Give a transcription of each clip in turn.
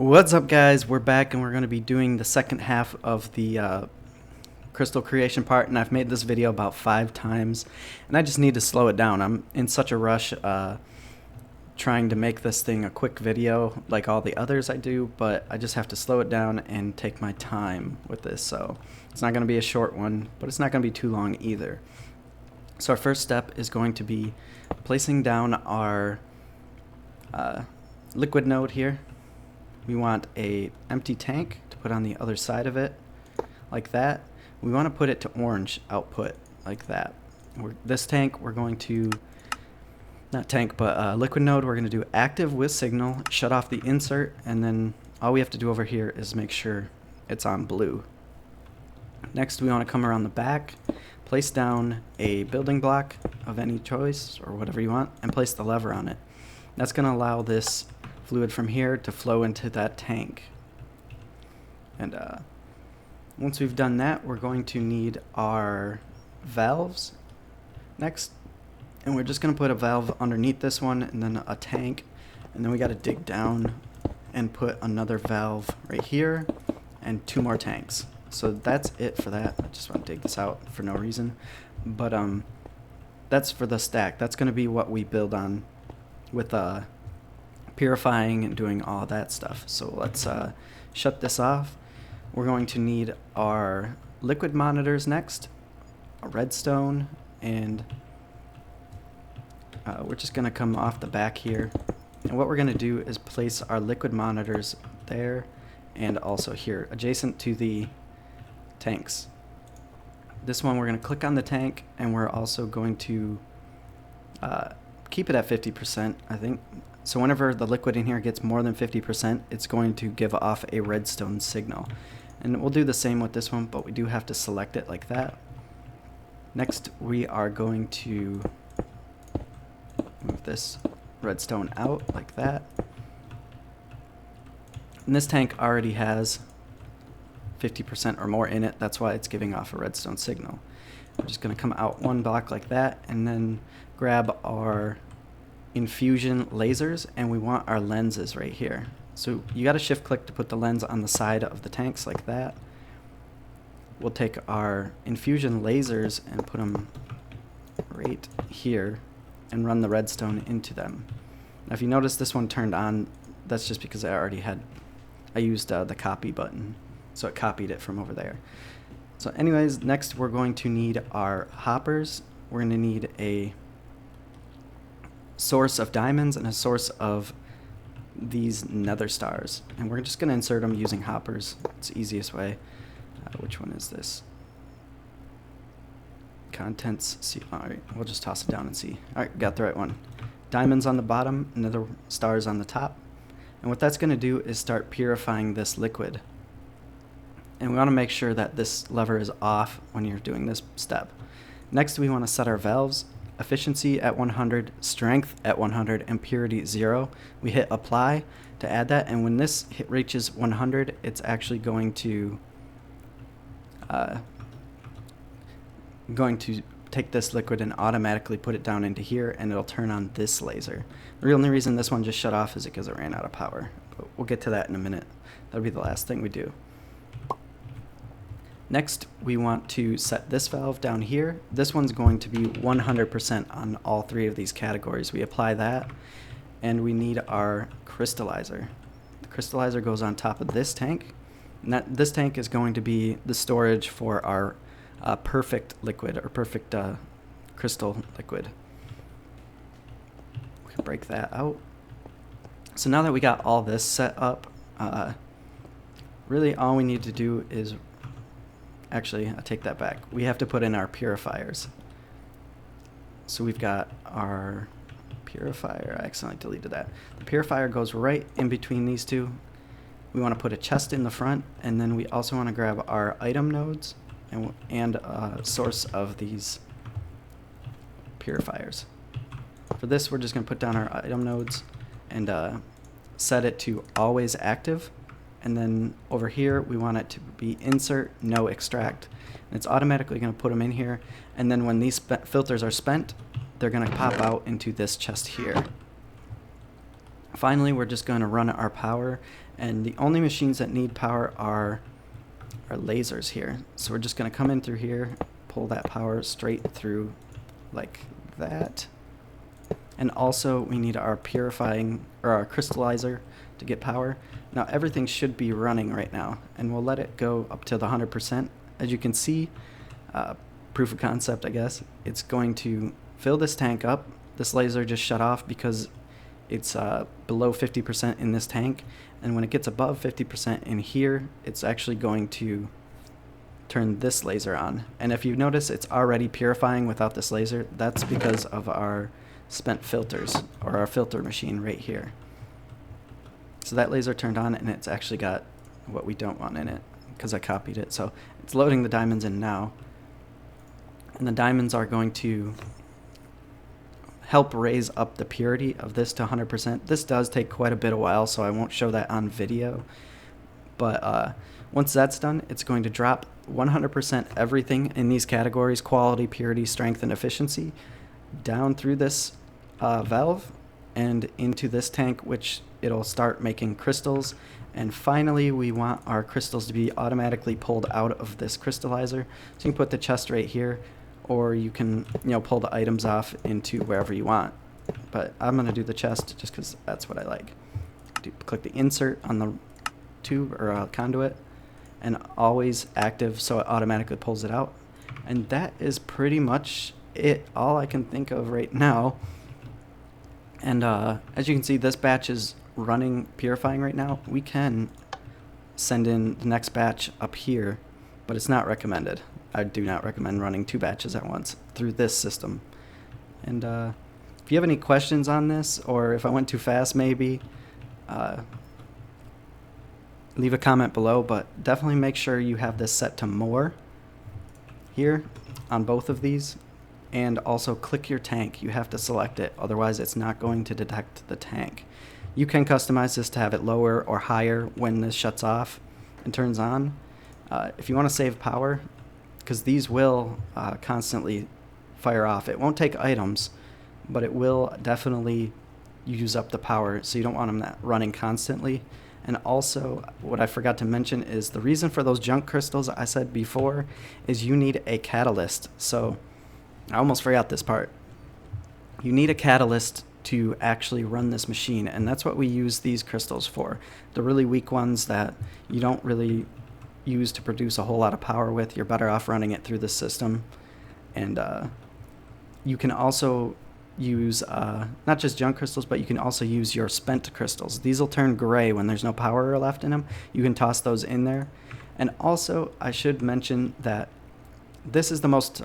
What's up, guys? We're back and we're going to be doing the second half of the crystal creation part, and I've made this video about 5 times and I just need to slow it down. I'm in such a rush trying to make this thing a quick video like all the others I do, but I just have to slow it down and take my time with this. So it's not going to be a short one, but it's not going to be too long either. So our first step is going to be placing down our liquid node here. We want a empty tank to put on the other side of it, like that. We want to put it to orange output, like that. This tank, we're going to, not tank, but liquid node, we're going to do active with signal, shut off the insert, and then all we have to do over here is make sure it's on blue. Next, we want to come around the back, place down a building block of any choice, or whatever you want, and place the lever on it. That's going to allow this fluid from here to flow into that tank. And once we've done that, we're going to need our valves next, and we're just going to put a valve underneath this one and then a tank, and then we got to dig down and put another valve right here and 2 more tanks. So that's it for that. I just want to dig this out for no reason, but that's for the stack. That's going to be what we build on with purifying and doing all that stuff. So let's shut this off. We're going to need our liquid monitors next, a redstone, and we're just going to come off the back here. And what we're going to do is place our liquid monitors there and also here, adjacent to the tanks. This one we're going to click on the tank, and we're also going to keep it at 50%, I think. So whenever the liquid in here gets more than 50%, it's going to give off a redstone signal. And we'll do the same with this one, but we do have to select it like that. Next, we are going to move this redstone out like that. And this tank already has 50% or more in it. That's why it's giving off a redstone signal. We're just going to come out 1 block like that, and then grab our Infusion Lasers, and we want our lenses right here. So you got to shift click to put the lens on the side of the tanks like that. We'll take our Infusion Lasers and put them right here and run the redstone into them. Now if you notice this one turned on, that's just because I used the copy button, so it copied it from over there. So anyways, next we're going to need our hoppers. We're going to need a source of diamonds and a source of these nether stars, and we're just going to insert them using hoppers. It's the easiest way. Which one is this? Contents. See. All right, we'll just toss it down and see. All right, got the right one. Diamonds on the bottom, nether stars on the top. And what that's going to do is start purifying this liquid. And we want to make sure that this lever is off when you're doing this step. Next, we want to set our valves. Efficiency at 100, strength at 100, and purity 0. We hit apply to add that, and when this reaches 100, it's actually going to take this liquid and automatically put it down into here, and it'll turn on this laser. The only reason this one just shut off is because it ran out of power, but we'll get to that in a minute. That'll be the last thing we do. Next, we want to set this valve down here. This one's going to be 100% on all 3 of these categories. We apply that, and we need our crystallizer. The crystallizer goes on top of this tank, and this tank is going to be the storage for our perfect liquid, or perfect crystal liquid. We can break that out. So now that we got all this set up, really all we need to do is, actually, I take that back. We have to put in our purifiers. So we've got our purifier. I accidentally deleted that. The purifier goes right in between these 2. We want to put a chest in the front, and then we also want to grab our item nodes and a source of these purifiers. For this, we're just going to put down our item nodes and set it to always active. And then over here, we want it to be insert, no extract. And it's automatically going to put them in here. And then when these filters are spent, they're going to pop out into this chest here. Finally, we're just going to run our power, and the only machines that need power are our lasers here. So we're just going to come in through here, pull that power straight through like that. And also we need our purifying, or our crystallizer, to get power. Now everything should be running right now, and we'll let it go up to the 100%. As you can see, proof of concept, I guess, it's going to fill this tank up. This laser just shut off because it's below 50% in this tank, and when it gets above 50% in here, it's actually going to turn this laser on. And if you notice, it's already purifying without this laser. That's because of our spent filters, or our filter machine right here. So that laser turned on, and it's actually got what we don't want in it because I copied it. So it's loading the diamonds in now, and the diamonds are going to help raise up the purity of this to 100%. This does take quite a bit of while, so I won't show that on video. But once that's done, it's going to drop 100% everything in these categories: quality, purity, strength, and efficiency, down through this valve and into this tank, which it'll start making crystals. And finally, we want our crystals to be automatically pulled out of this crystallizer. So you can put the chest right here, or you can, pull the items off into wherever you want. But I'm going to do the chest just because that's what I like. Click the insert on the tube or conduit, and always active, so it automatically pulls it out. And that is pretty much it, all I can think of right now. And as you can see, this batch is running, purifying right now. We can send in the next batch up here, but it's not recommended. I do not recommend running 2 batches at once through this system. And if you have any questions on this, or if I went too fast maybe, leave a comment below, but definitely make sure you have this set to more here on both of these. And also click your tank. You have to select it, otherwise it's not going to detect the tank. You can customize this to have it lower or higher when this shuts off and turns on. If you want to save power, because these will constantly fire off. It won't take items, but it will definitely use up the power, so you don't want them running constantly. And also, what I forgot to mention is the reason for those junk crystals I said before is you need a catalyst. So I almost forgot this part. You need a catalyst to actually run this machine, and that's what we use these crystals for. The really weak ones that you don't really use to produce a whole lot of power with, you're better off running it through the system. And you can also use not just junk crystals, but you can also use your spent crystals. These will turn gray when there's no power left in them. You can toss those in there. And also, I should mention that this is the most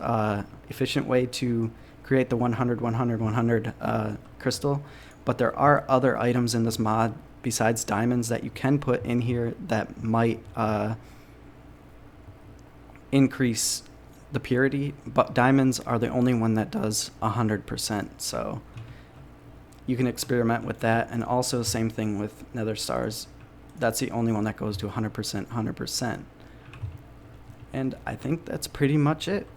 efficient way to create the 100, 100, 100 crystal, but there are other items in this mod besides diamonds that you can put in here that might increase the purity, but diamonds are the only one that does 100%, so you can experiment with that. And also same thing with nether stars, that's the only one that goes to 100%. And I think that's pretty much it.